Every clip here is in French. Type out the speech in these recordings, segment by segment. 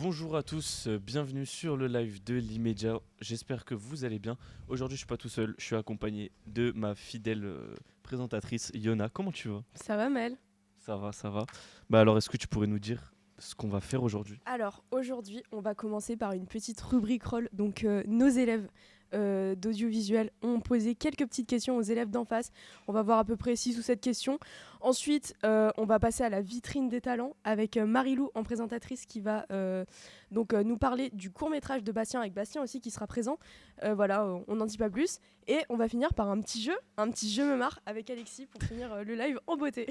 Bonjour à tous, bienvenue sur le live de l'Immédiat. J'espère que vous allez bien. Aujourd'hui, je suis pas tout seul, je suis accompagné de ma fidèle présentatrice Yona. Comment tu vas? Ça va, Mel? Ça va, ça va. Bah alors, est-ce que tu pourrais nous dire ce qu'on va faire aujourd'hui? Alors, aujourd'hui, on va commencer par une petite rubrique roll. Donc, nos élèves d'audiovisuel ont posé quelques petites questions aux élèves d'en face. On va voir à peu près 6 ou 7 questions. Ensuite, on va passer à la vitrine des talents avec Marilou en présentatrice qui va nous parler du court-métrage de Bastien, avec Bastien aussi qui sera présent. On n'en dit pas plus. Et on va finir par un petit jeu me marre avec Alexis pour finir le live en beauté.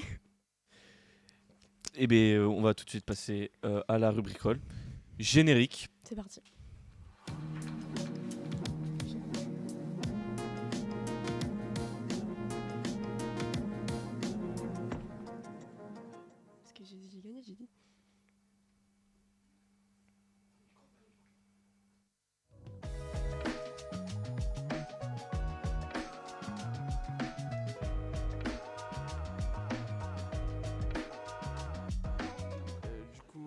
Eh bien, on va tout de suite passer à la rubrique roll. Générique. C'est parti. Parce que j'ai gagné, j'ai dit.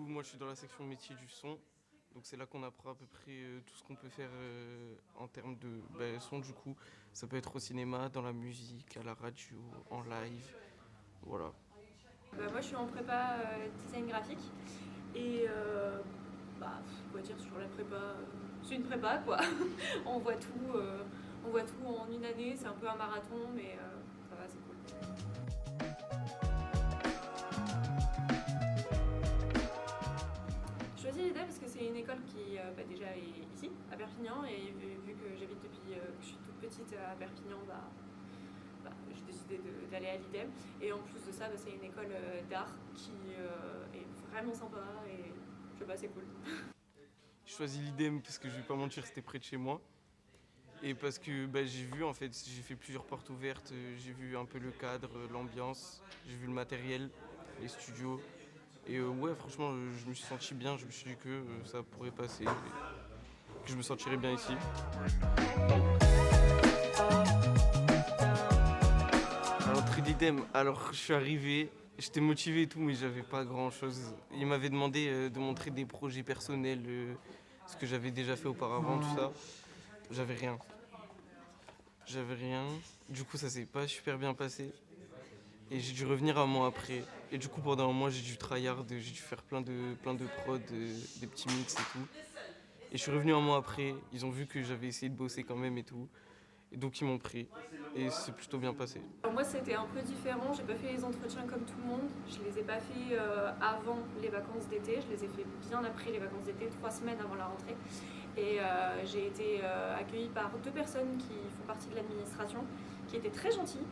Moi je suis dans la section métier du son, donc c'est là qu'on apprend à peu près tout ce qu'on peut faire en termes de son. Du coup, ça peut être au cinéma, dans la musique, à la radio, en live, voilà. Moi je suis en prépa design graphique et on va dire sur la prépa, c'est une prépa quoi. on voit tout en une année, c'est un peu un marathon mais ça va, c'est cool. Je choisis l'IDEM parce que c'est une école qui déjà est ici, à Perpignan, et vu que j'habite depuis que je suis toute petite à Perpignan, j'ai décidé d'aller à l'IDEM. Et en plus de ça, c'est une école d'art qui est vraiment sympa et je sais pas, c'est cool. Je choisis l'IDEM parce que je vais pas mentir, c'était près de chez moi. Et parce que j'ai vu, en fait, j'ai fait plusieurs portes ouvertes, j'ai vu un peu le cadre, l'ambiance, j'ai vu le matériel, les studios. Et ouais, franchement, je me suis senti bien, je me suis dit que ça pourrait passer, que je me sentirais bien ici. À l'entrée d'IDEM, alors je suis arrivé, j'étais motivé et tout, mais j'avais pas grand chose. Il m'avait demandé de montrer des projets personnels, ce que j'avais déjà fait auparavant, tout ça. J'avais rien. Du coup, ça s'est pas super bien passé. Et j'ai dû revenir un mois après. Et du coup, pendant un mois, j'ai dû tryhard, j'ai dû faire plein de prods, des petits mix et tout. Et je suis revenu un mois après, ils ont vu que j'avais essayé de bosser quand même et tout. Et donc ils m'ont pris. Et c'est plutôt bien passé. Alors moi, c'était un peu différent. J'ai pas fait les entretiens comme tout le monde. Je les ai pas fait avant les vacances d'été. Je les ai fait bien après les vacances d'été, 3 semaines avant la rentrée. Et j'ai été accueillie par 2 personnes qui font partie de l'administration, qui étaient très gentilles.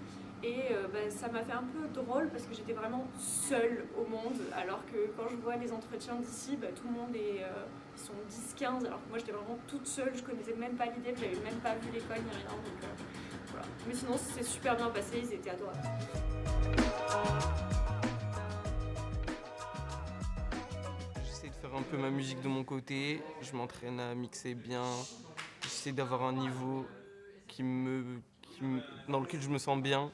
Et ça m'a fait un peu drôle parce que j'étais vraiment seule au monde, alors que quand je vois les entretiens d'ici, tout le monde ils sont 10-15, alors que moi j'étais vraiment toute seule, je connaissais même pas l'idée, j'avais même pas vu l'école ni rien, donc voilà. Mais sinon c'est super bien passé, ils étaient adorables. J'essaie de faire un peu ma musique de mon côté, je m'entraîne à mixer bien, j'essaie d'avoir un niveau dans lequel je me sens bien.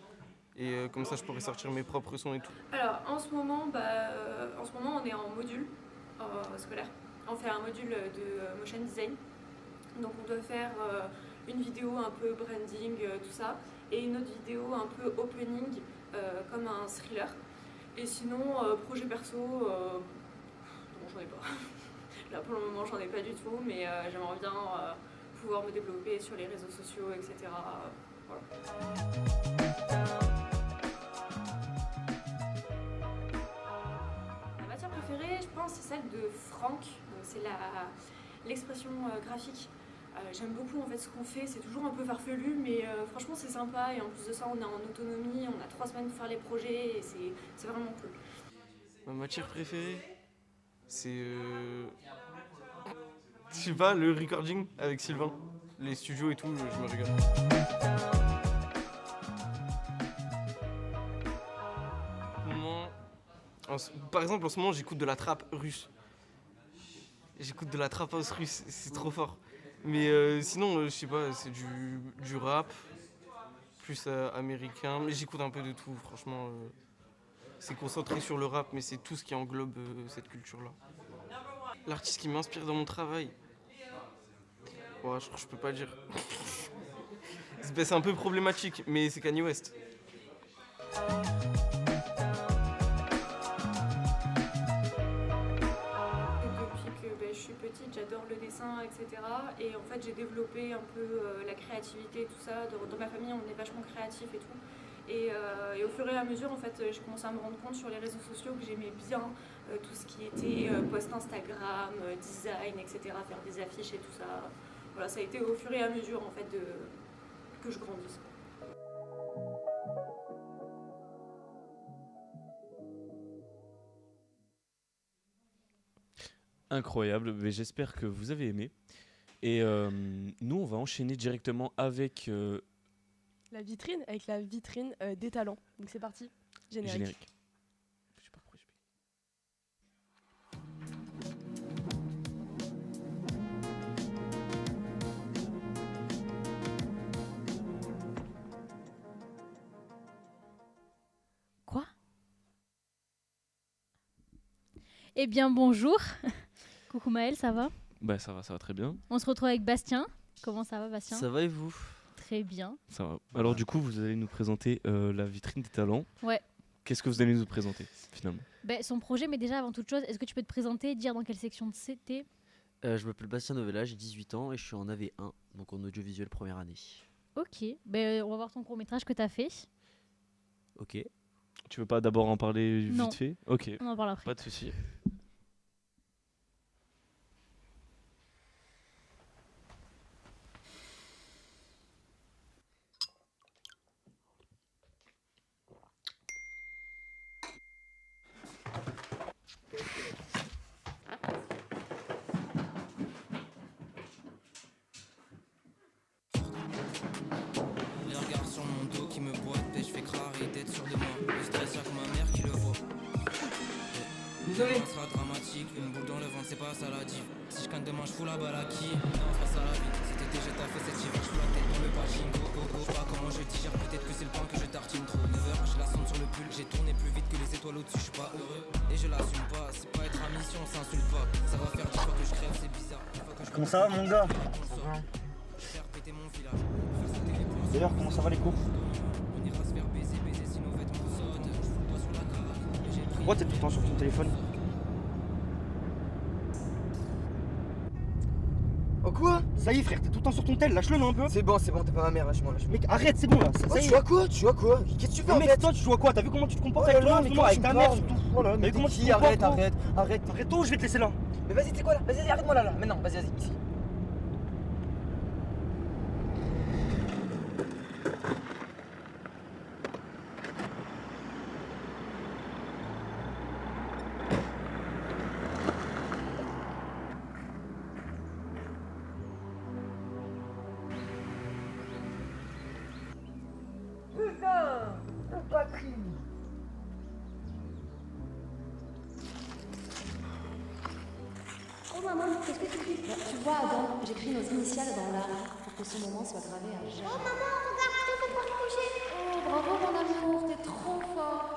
Et comme ça, je pourrais sortir mes propres sons et tout. Alors, en ce moment, on est en module scolaire. On fait un module de motion design. Donc, on doit faire une vidéo un peu branding, tout ça, et une autre vidéo un peu opening, comme un thriller. Et sinon, projet perso, j'en ai pas. Là, pour le moment, j'en ai pas du tout, mais j'aimerais bien pouvoir me développer sur les réseaux sociaux, etc. Voilà. Je pense que c'est celle de Franck, c'est l'expression graphique. J'aime beaucoup en fait ce qu'on fait, c'est toujours un peu farfelu, mais franchement c'est sympa et en plus de ça on est en autonomie, on a 3 semaines pour faire les projets et c'est vraiment cool. Ma matière préférée, c'est je sais pas, le recording avec Sylvain, les studios et tout, je me régale. Par exemple, en ce moment, j'écoute de la trap russe. J'écoute de la trap house russe, c'est trop fort. Mais sinon, je sais pas, c'est du rap, plus américain. Mais j'écoute un peu de tout, franchement. C'est concentré sur le rap, mais c'est tout ce qui englobe cette culture-là. L'artiste qui m'inspire dans mon travail. Ouais, je crois que je peux pas le dire. C'est un peu problématique, mais c'est Kanye West. Depuis que je suis petite, j'adore le dessin, etc. Et en fait, j'ai développé un peu la créativité, tout ça. Dans ma famille, on est vachement créatif et tout. Et au fur et à mesure, en fait, j'ai commencé à me rendre compte sur les réseaux sociaux que j'aimais bien tout ce qui était post Instagram, design, etc. Faire des affiches et tout ça. Voilà, ça a été au fur et à mesure, en fait, que je grandisse. Incroyable, mais j'espère que vous avez aimé. Et nous, on va enchaîner directement avec La vitrine, avec la vitrine des talents. Donc c'est parti, générique. générique. Je sais pas pourquoi je paye. Quoi? Eh bien bonjour. Coucou Maëlle, ça va? Bah ça va très bien. On se retrouve avec Bastien. Comment ça va Bastien? Ça va et vous? Très bien. Ça va. Alors du coup, vous allez nous présenter la vitrine des talents. Ouais. Qu'est-ce que vous allez nous présenter finalement? Son projet, mais déjà avant toute chose, est-ce que tu peux te présenter et dire dans quelle section c'était? Je m'appelle Bastien Novella, j'ai 18 ans et je suis en AV1, donc en audiovisuel première année. Ok, on va voir ton court-métrage que tu as fait. Ok. Tu veux pas d'abord en parler Non. vite fait? Ok, On en parle après. pas de souci. Les regards sur mon dos qui me boitent et je fais crari d'être sûr de moi. Le stress y'a que ma mère qui le voit. Désolé. Ça sera dramatique, une boule dans le ventre c'est pas ça la div. Si je canne demain je fous la balle à qui? Non c'est pas ça la vie. Cet été j'ai taffé cet hiver, je fous la tête dans le bashing. Go, pas comment je digère, peut-être que c'est le pain que je tartine trop. 9h, j'ai la sonde sur le pull, j'ai tourné plus vite que les étoiles au-dessus, je suis pas heureux. Et je l'assume pas, c'est pas être à mission, on s'insulte pas. Ça va faire 10 fois que je crève, c'est bizarre. Comment ça va mon gars? Faire péter mon village, faire sauter les points. D'ailleurs comment ça va les cours? On ira se faire baiser si nos vêtements sautent. Je fous le doigt sur la carafe, mais j'ai pris. Pourquoi t'es tout le temps sur ton téléphone? Oh quoi? Ça y est frère, t'es tout le temps sur ton tel, lâche-le non un peu. C'est bon, t'es pas ma mère, lâche-moi. Mec arrête, c'est bon là, ça Oh, y tu est. vois quoi? Tu vois quoi? Qu'est-ce que tu fais Mais en mec, fait? toi tu joues à quoi? T'as vu comment tu te comportes Oh avec là moi là, en ce mais moment, comment avec tu ta me mère parles? surtout? Oh là là, T'as mais vu comment t'es tu qui? te comportes, Arrête. Arrête-toi, je vais te laisser là. Mais vas-y, t'es quoi là? Vas-y, arrête-moi là. Mais non, vas-y, ici. Putain! Batterie! Oh maman, qu'est-ce que tu fais? Tu vois, Adam, j'écris nos initiales dans l'art pour que ce moment soit gravé à jamais. Oh maman, regarde, je te pouvoir coucher. Oh bravo mon amour, t'es trop fort.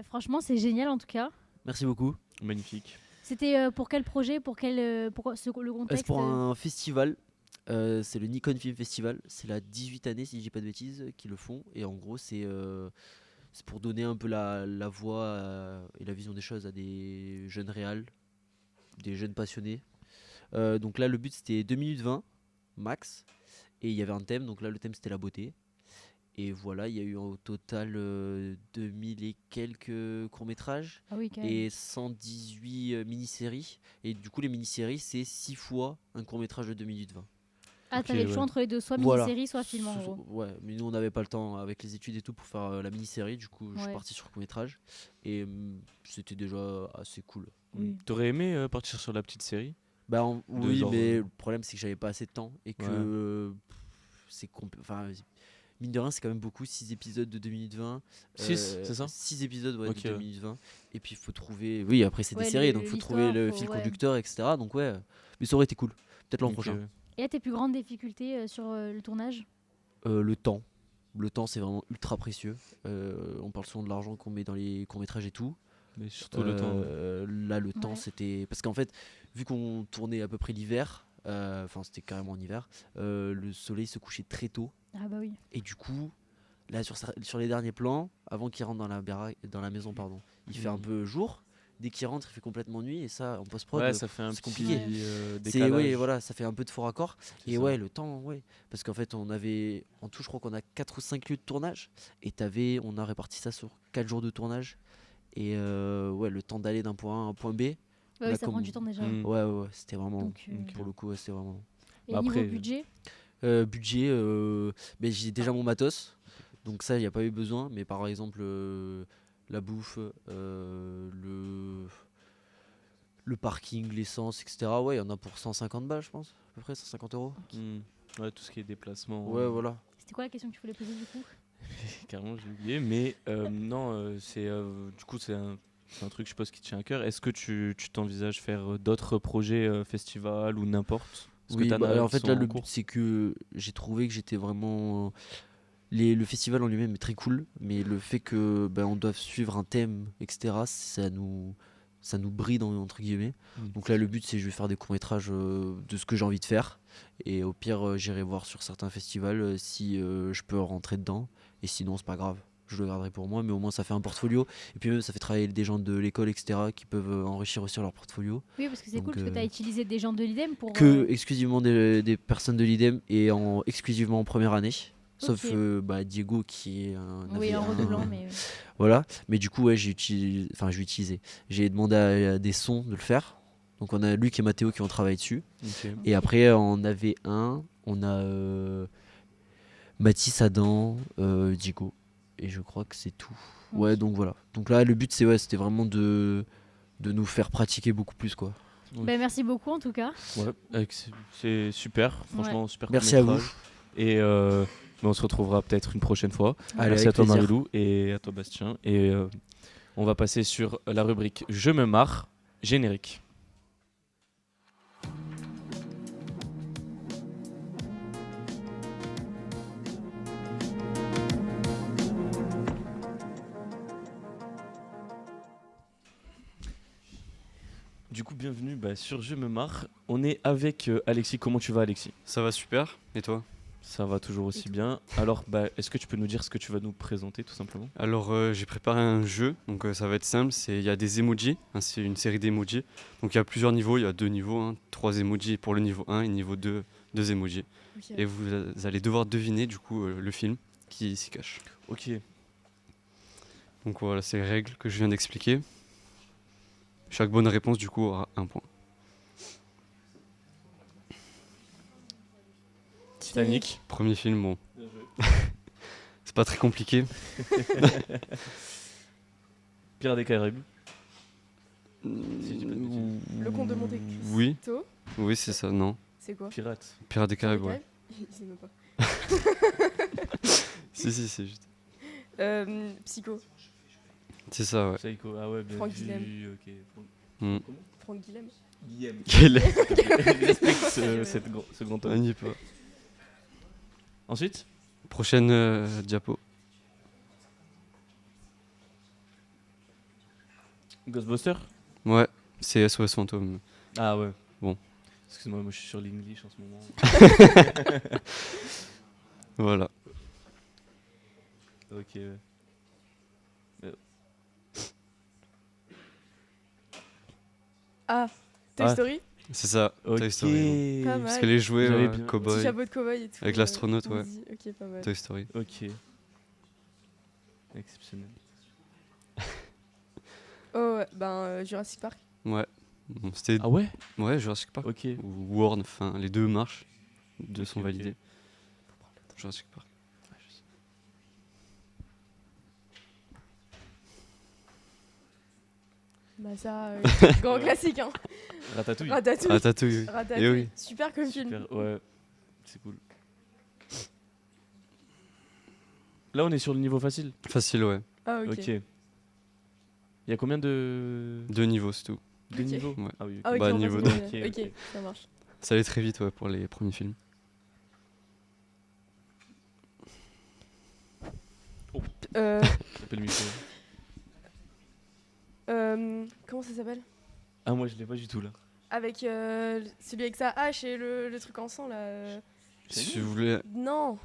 Franchement, c'est génial en tout cas. Merci beaucoup. Magnifique. C'était pour quel projet, pour le C'est contexte? pour un festival, c'est le Nikon Film Festival. C'est la 18 année, si je dis pas de bêtises, qui le font. Et en gros, c'est pour donner un peu la voix et la vision des choses à des jeunes réals, des jeunes passionnés. Donc là, le but c'était 2 minutes 20 max. Et il y avait un thème, donc là, le thème c'était la beauté. Et voilà, il y a eu au total 2000 et quelques courts-métrages Ah oui, quand même. et 118 mini-séries. Et du coup, les mini-séries, c'est 6 fois un court-métrage de 2 minutes 20. Ah, Ok, t'avais le ouais. choix entre les deux, soit Voilà. mini-série, soit film en gros. Ouais, mais nous, on n'avait pas le temps avec les études et tout pour faire la mini-série. Du coup, je suis Ouais. parti sur le court-métrage. Et c'était déjà assez cool. Oui. T'aurais aimé partir sur la petite série? Oui, genre, mais le problème, c'est que j'avais pas assez de temps. Et que enfin, mine de rien, c'est quand même beaucoup. 6 épisodes de 2 minutes 20. 6, c'est ça 6 épisodes Ok. de 2 minutes 20. Et puis il faut trouver. Oui, après c'est des Ouais, séries, donc il faut trouver le l'histoire, fil ouais. conducteur, etc. Donc ouais, mais ça aurait été cool. Peut-être l'an Donc, prochain. Et là, tes plus grandes difficultés sur le tournage? Le temps. Le temps, c'est vraiment ultra précieux. On parle souvent de l'argent qu'on met dans les courts-métrages et tout. Mais surtout le temps. Là, le temps, Ouais. c'était. Parce qu'en fait, vu qu'on tournait à peu près l'hiver, enfin, c'était carrément en hiver, le soleil se couchait très tôt. Ah bah oui. Et du coup, là, sur les derniers plans, avant qu'il rentre dans la maison, pardon, il fait un peu jour. Dès qu'il rentre, il fait complètement nuit. Et ça, en post-prod, Ouais, ça fait un c'est petit compliqué. décalage. Oui, voilà, ça fait un peu de faux raccord. C'est Et ça. ouais, le temps, ouais. Parce qu'en fait, on avait, en tout, je crois qu'on a 4 ou 5 lieux de tournage. Et on a réparti ça sur 4 jours de tournage. Et ouais, le temps d'aller d'un point A à un point B. Ouais, Là, oui, ça prend comme- du temps déjà. Mm. Ouais, c'était vraiment long. Donc, Pour le coup, ouais, c'était vraiment long. Et Bah, après, niveau budget? Budget, mais j'ai déjà mon matos. Donc ça, il n'y a pas eu besoin. Mais par exemple, la bouffe, le parking, l'essence, etc. Ouais, il y en a pour 150 balles, je pense. À peu près 150 €. Ouais, tout ce qui est déplacement. Ouais, voilà. C'était quoi la question que tu voulais poser du coup? Carrément, j'ai oublié. Mais non, du coup, c'est un truc, je suppose, qui te tient à cœur. Est-ce que tu t'envisages faire d'autres projets, festivals ou n'importe? Est-ce que Oui, t'en bah, as en qui fait, sont là, en le cours but, c'est que j'ai trouvé que j'étais vraiment. Le festival en lui-même est très cool, mais le fait que on doive suivre un thème, etc., ça nous bride, entre guillemets. Donc là, le but, c'est que je vais faire des courts-métrages de ce que j'ai envie de faire. Et au pire, j'irai voir sur certains festivals si je peux rentrer dedans. Et sinon, c'est pas grave. Je le garderai pour moi, mais au moins, ça fait un portfolio. Et puis même, ça fait travailler des gens de l'école, etc., qui peuvent enrichir aussi leur portfolio. Oui, parce que c'est Donc, cool parce que tu as utilisé des gens de l'IDEM pour. Que exclusivement des personnes de l'IDEM et exclusivement en première année. Sauf Ok. Diego qui est Oui, avait en redoublant, mais. voilà. Mais du coup, ouais, j'ai utilisé. J'ai demandé à des sons de le faire. Donc on a Luc et Mathéo qui ont travaillé dessus. Ok. Et après, on avait on a Mathis, Adam, Diego. Et je crois que c'est tout. Ouais, donc voilà. Donc là, le but, c'était vraiment de nous faire pratiquer beaucoup plus, quoi. Ben, merci beaucoup en tout cas. Ouais, c'est super, franchement, Ouais. super. Merci à vous. court-métrage. Et on se retrouvera peut-être une prochaine fois. Allez, Merci avec à toi plaisir. Marilou et à toi Bastien. Et on va passer sur la rubrique Je me marre, générique. Du coup, bienvenue sur Je me marre. On est avec Alexis. Comment tu vas, Alexis? Ça va super, et toi? Ça va toujours aussi bien. Alors, est-ce que tu peux nous dire ce que tu vas nous présenter, tout simplement? Alors, j'ai préparé un jeu, donc ça va être simple. Il y a des emojis, c'est une série d'emojis. Donc, il y a plusieurs niveaux, il y a 2 niveaux, 3 emojis pour le niveau 1 et niveau 2, 2 emojis. Ok. Et vous allez devoir deviner, du coup, le film qui s'y cache. Ok. Donc, voilà, c'est les règles que je viens d'expliquer. Chaque bonne réponse, du coup, aura 1 point. Titanic. Premier film, bon. C'est pas très compliqué. Pirates des Caraïbes. Le Comte de Monte Cristo. Oui. Oui, c'est ça, non. C'est quoi? Pirates. Pirates des Caraïbes, ouais. Il sait même pas. Si, c'est juste. Psycho. C'est ça, ouais. Psycho, ah ouais, bien Franck vu, Guilhem. ok. Mm. Franck Guilhem. Guilhem. Quel- Respecte ce grand On homme. y est pas. Ensuite, Prochaine diapo. Ghostbusters. Ouais, c'est SOS Fantôme. Ah ouais. Bon. Excuse-moi, moi je suis sur l'English en ce moment. Voilà. Ok. Ah, Toy Ah. Story. C'est ça, Ok. Toy Story. Pas Parce mal. que les jouets, J'avais bien- cowboy. Petit chapeau de cow-boy et tout. Avec l'astronaute, ouais. Woody. Ok, pas mal. Toy Story. Ok. Exceptionnel. Oh, ouais, Jurassic Park. Ouais. Bon, c'était. Ah ouais. Ouais, Jurassic Park. Ok. Ou World, enfin, les deux marches. Les deux sont ok. validés. Jurassic Park. Bah ça, grand classique, hein. Ratatouille. Ratatouille. Ratatouille. Ratatouille. Eh oui. Super comme film. Super, ouais. C'est cool. Là, on est sur le niveau facile. Facile, ouais. Ah, ok. Ok. Il y a combien de 2 niveaux, c'est tout. deux Ok. niveaux Ouais. Ah oui. Ah, ok, Bah, on niveau passe au deux. dernier. Ok, Ok, ok. ça marche. Ça allait très vite, ouais, pour les premiers films. Euh, Appelle le micro. comment ça s'appelle? Ah, moi, je l'ai pas du tout là. Avec celui avec sa hache et le truc en sang là. Si vous voulez. Non.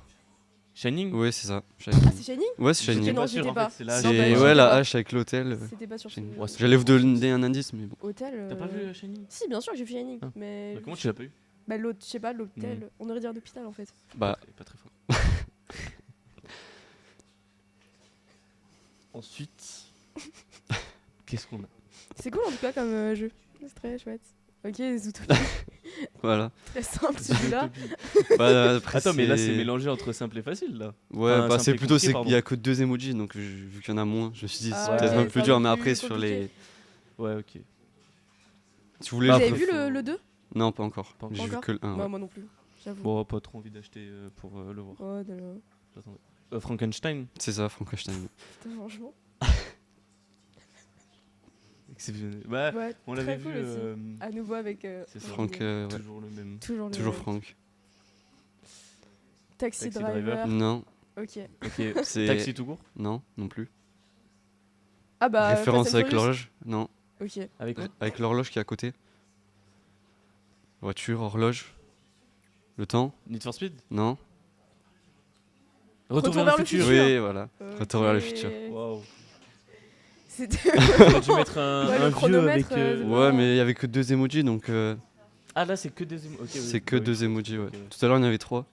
Shining. Ouais, c'est ça. Ah, c'est Shining? Ouais, c'est Ok, Shining. non, pas j'y sûr, étais en pas. fait, c'est la- Non, bah, C'est j'y ouais, étais la pas. hache avec l'hôtel. C'était pas sur Shining. Ouais, c'est J'allais vous trop donner un indice, mais bon. Hôtel. T'as pas vu Shining? Si, bien sûr que j'ai vu Shining. Ah. Mais. Bah, comment tu l'as pas eu? Bah, l'autre, je sais pas, l'hôtel. On aurait dit un hôpital en fait. Bah, Pas très fort. Ensuite, qu'est-ce qu'on a? C'est cool en tout cas comme jeu. C'est très chouette. Ok, Zootopie. voilà. Très simple celui-là. Bah, après, Attends, mais là c'est mélangé entre simple et facile là. Ouais, Enfin, bah simple c'est et plutôt, compliqué, il y a que 2 emojis, donc vu qu'il y en a moins, je me suis dit Ah c'est ouais, peut-être un c'est peu un dur, peu mais plus après sur compliqué. les. Ouais, ok. Si vous voulez. Vous Bah, avez après, vu le 2? Non, pas encore. Pas J'ai vu encore que le 1. Bah, moi non plus, j'avoue. Bon, pas trop envie d'acheter pour le voir. Oh, non. J'attendais. Frankenstein. C'est ça, Frankenstein. Putain, franchement. Exceptionnel. Bah, Ouais, on très l'avait cool vu. aussi. À nouveau avec. C'est ça. Franck, ouais. Toujours le même. Toujours le Toujours même. Franck. Taxi Taxi Driver. Driver. Non, Ok. Ok. c'est. Taxi tout court. Non, non plus. Ah bah. Référence Fast and avec Furious. l'horloge. Non, Ok. Avec quoi? avec l'horloge qui est à côté. Voiture, horloge. Le temps. Need for Speed. Non. Retour vers le futur. Oui, voilà. Ok. Retour vers le futur. Waouh. C'était. On a dû mettre un, Ouais, le un vieux chronomètre, avec. Ouais, mais il y avait que 2 emojis, donc Ah là c'est que des emojis. c'est que 2 emojis, ouais. Ok, ouais. Tout à l'heure, il y en avait 3.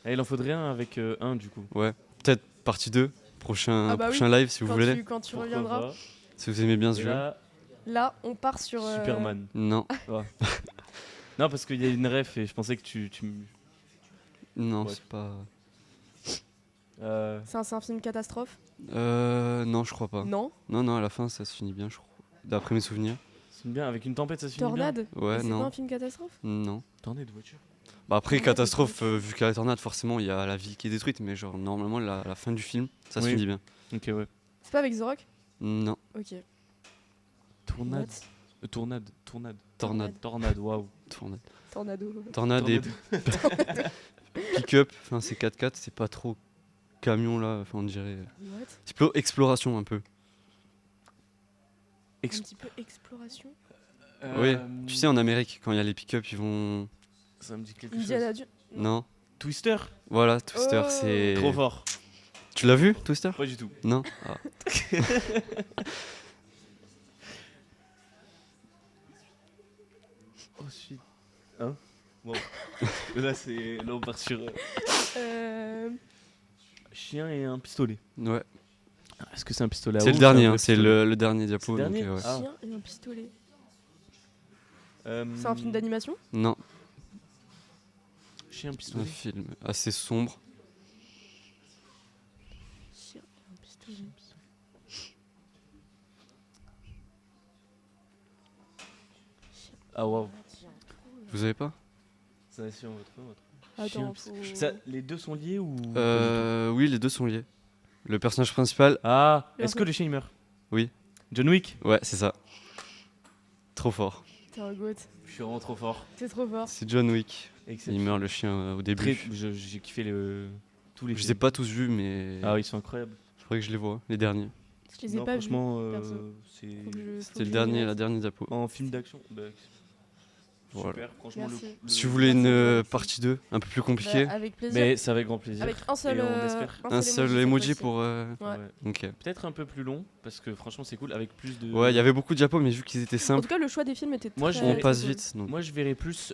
Ah, il en faudrait un avec un du coup. Ouais. Peut-être partie 2, prochain, Ah bah oui, prochain live si vous Quand voulez. quand tu Pourquoi reviendras. pas. Si vous aimez bien ce Et jeu. là, Là, on part sur. Superman. Non, Ouais. Non parce qu'il y a une ref et je pensais que tu non, Ouais. c'est pas. C'est un film catastrophe? Non, je crois pas. Non. Non, à la fin, ça se finit bien, je crois. D'après mes souvenirs. c'est bien avec une tempête ça se finit Tornade? Ouais, Mais c'est pas non. un film catastrophe? Non. bien. Tornade de voiture. Bah après, Tornade, catastrophe, vu qu'à la tornade, forcément, il y a la ville qui est détruite, mais genre, normalement, la fin du film, ça se Oui. finit bien. Ok ouais. C'est pas avec The Rock? Non. Ok. Tornade. What? Tornade. Tornade. Waouh. Tornade. Tornado. Tornade et pick-up, enfin, c'est 4x4, c'est pas trop camion là, enfin, on dirait. What? Exploration un peu. Un petit peu exploration. Oui, tu sais, en Amérique, quand il y a les pick-up, ils vont. Ça me dit quelque Indiana chose. Jones. Non. Twister. Voilà, Twister, Oh. c'est. Trop fort. Tu l'as vu, Twister? Pas du tout. Non. Ah. Ensuite. Hein? Bon. Là on part sur chien et un pistolet. Ouais. Est-ce que c'est un pistolet à eau C'est ou le dernier, un vrai c'est pistolet le dernier diapo. C'est le donc, dernier ouais. Ah. Chien et un pistolet. Euh, C'est un film d'animation? Non, Chien, un pistolet. film assez sombre. Chien et un pistolet. Ah waouh. Vous avez pas? Ça si on veut trouver, on va trouver. Attends, Chien, faut- Ça, les deux sont liés ou Oui, les deux sont liés. Le personnage principal. Ah, Le est-ce que le chien il meurt? Oui. John Wick? Ouais, c'est ça. Trop fort. T'es un goat. Je suis vraiment trop fort. T'es trop fort. C'est John Wick. Il Exceptionnel. meurt le chien au début. J'ai kiffé tous les Je les ai films. pas tous vus, mais Ah, ils sont incroyables. faudrait que je les vois, les derniers. Je les ai Non, pas vus. franchement, perso. c'est Faut que je- faut C'était que le je dernier, les la dernière diapo. en film d'action. Bah, Voilà. super, franchement. Merci. Si vous voulez une Merci. partie 2, un peu plus compliquée, Bah, avec plaisir. Mais c'est avec grand plaisir. Avec un seul, Et on espère. un seul cette emoji fois-ci. pour. Ouais. Ouais. Ok. Peut-être un peu plus long parce que franchement c'est cool avec plus de. Ouais, il y avait beaucoup de diapos, mais vu qu'ils étaient En simples, tout cas, le choix des films était Moi, très je on vais- passe cool. vite. Donc. Moi je verrais plus,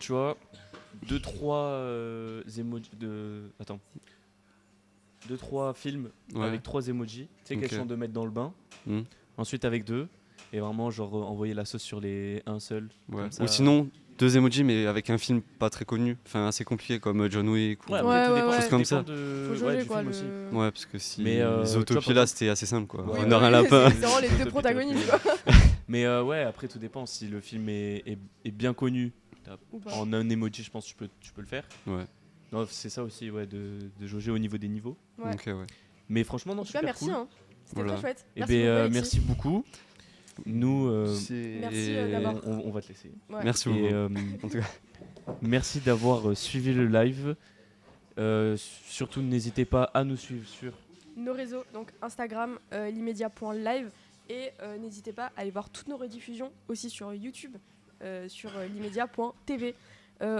tu vois, 2-3 emojis de. Attends. 2-3 films Ouais. avec 3 emojis. Tu sais, Ok. question de mettre dans le bain. Hmm. Ensuite avec 2. Et vraiment, genre, envoyer la sauce sur un seul. Ouais. Comme ça. Ou sinon, 2 emojis, mais avec un film pas très connu, enfin assez compliqué comme John Wick. Ou... Ouais, Ouais, après, tout ouais, dépend, ouais. Choses comme dépend ça. de- Faut ouais, jauger du quoi. film aussi. Ouais, parce que si Mais, les tu vois, Autopies par là, exemple- c'était assez simple quoi. Oui, Honneur oui, à un lapin. C'est vraiment les deux protagonistes. quoi. Mais ouais, après tout dépend. Si le film est bien connu, Ou pas. en un emoji, je pense que tu peux le faire. Ouais. Non, c'est ça aussi, ouais, de jauger au niveau des niveaux. Ouais. Ok, ouais. Mais franchement, non, En tout cas, super merci. cool. Hein. C'était Voilà. très chouette. Et Merci, beaucoup, Alexis. merci beaucoup. Nous, Merci, d'avoir- on va te laisser. Ouais. Merci Et, beaucoup. En tout cas. merci d'avoir suivi le live. Surtout, n'hésitez pas à nous suivre sur Nos réseaux, donc Instagram, l'immédiat.live. Et n'hésitez pas à aller voir toutes nos rediffusions aussi sur YouTube, sur l'immédiat.tv.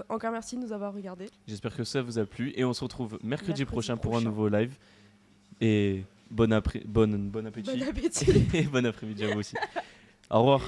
Encore merci de nous avoir regardés. J'espère que ça vous a plu et on se retrouve mercredi Mercredi prochain pour un prochain. nouveau live. Et bon appétit. Bon appétit. Et bon après-midi à vous aussi. Au revoir.